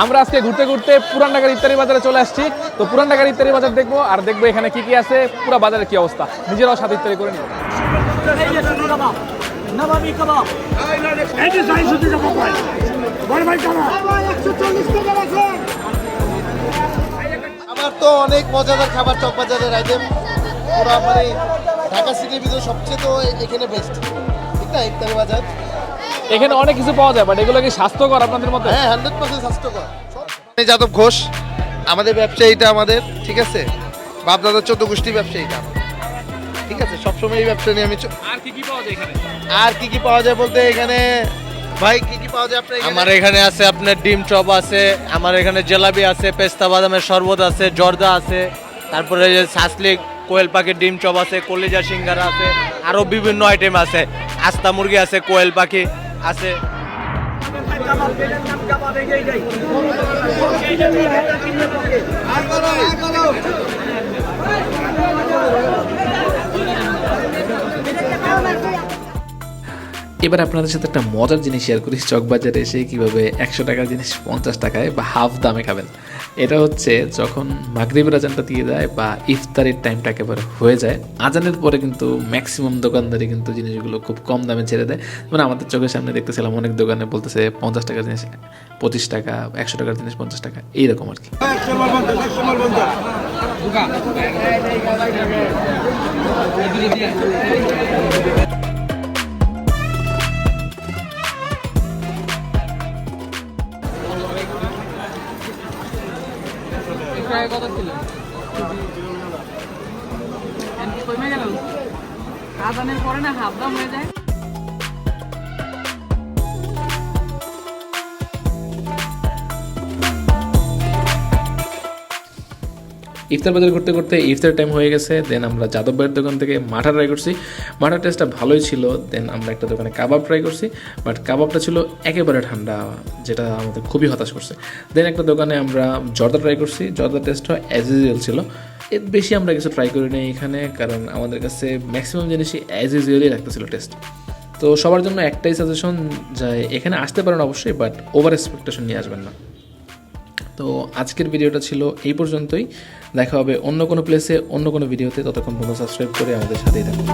আমরা আজকে ঘুরতে ঘুরতে পুরান ঢাকার ইফতারি বাজারে চলে আসছি। তো পুরান ঢাকার ইফতারি বাজার দেখবো আর দেখবো এখানে কি কি আছে, পুরো বাজারের কি অবস্থা, নিজেরাও সাথে ইফতারি করে নিব। আমার তো অনেক মজাদার খাবার চকবাজারের আইটেম, পুরো মানে ঢাকা সিটির ভিতরে সবচেয়ে তো এখানে বেস্ট, ঠিক না? ইফতারি বাজার এখানে অনেক কিছু পাওয়া যায়, বাট এগুলো কি স্বাস্থ্যকর আপনাদের মতে? হ্যাঁ 100% স্বাস্থ্যকর। আমি যাদব ঘোষ, আমাদের ব্যবসায়ীটা আমাদের, ঠিক আছে, বাপদাদার 14 গোষ্ঠী ব্যবসায়ীটা আমাদের, ঠিক আছে। সবসময় এই ব্যবসা নিয়ে আমি আর কি কি পাওয়া যায় এখানে? আর কি কি পাওয়া যায় বলতে এখানে ভাই কি কি পাওয়া যায় আপনার? আমার এখানে আছে আপনার ডিম চপ আছে, আমার এখানে জেলাবি আছে, পেস্তা বাদামের শরবত আছে, জর্দা আছে, তারপরে যে সাসলিক কোয়েল পাখির ডিম চপ আছে, কলিজা সিঙ্গারা আছে, আরো বিভিন্ন আইটেম আছে, আস্তা মুরগি আছে, কোয়েল পাখি আছে। এবার আপনাদের সাথে একটা মজার জিনিস শেয়ার করি। চকবাজারে এসে কীভাবে 100 টাকার জিনিস 50 টাকায় বা হাফ দামে খাবেন। এটা হচ্ছে যখন মাগরিবের আজানটা দিয়ে দেয় বা ইফতারের টাইমটা একেবারে হয়ে যায়, আজানের পরে কিন্তু ম্যাক্সিমাম দোকানদারি কিন্তু জিনিসগুলো খুব কম দামে ছেড়ে দেয়। মানে আমাদের চোখের সামনে দেখতেছিলাম অনেক দোকানে বলতেছে 50 টাকার জিনিস 25 টাকা, 100 টাকার জিনিস 50 টাকা, এইরকম আর কি। কত ছিল? কমে গেল, আজানের পরে না হাফ দাম হয়ে যায়। ইফতার বাজার করতে করতে ইফতার টাইম হয়ে গেছে। দেন আমরা যাদব ভাইয়ের দোকান থেকে মাঠা ট্রাই করছি। মাঠার টেস্টটা ভালোই ছিল। দেন আমরা একটা দোকানে কাবাব ট্রাই করছি, বাট কাবাবটা ছিল একেবারে ঠান্ডা, যেটা আমাদের খুবই হতাশ করছে। দেন একটা দোকানে আমরা জর্দা ট্রাই করছি, জর্দার টেস্টটা অ্যাজ ইউজুয়াল ছিল। এর বেশি আমরা কিছু ট্রাই করি নাই এখানে, কারণ আমাদের কাছে ম্যাক্সিমাম জিনিসই অ্যাজ ইউজুয়ালই লাগতেছিল টেস্ট। তো সবার জন্য একটাই সাজেশন, যে এখানে আসতে পারেন অবশ্যই, বাট ওভার এক্সপেকটেশন নিয়ে আসবেন না। তো আজকের ভিডিওটা ছিল এই পর্যন্তই। দেখা হবে অন্য কোনো প্লেসে, অন্য কোনো ভিডিওতে। ততক্ষণ পর্যন্ত সাবস্ক্রাইব করে আমাদের সাথেই থাকুন।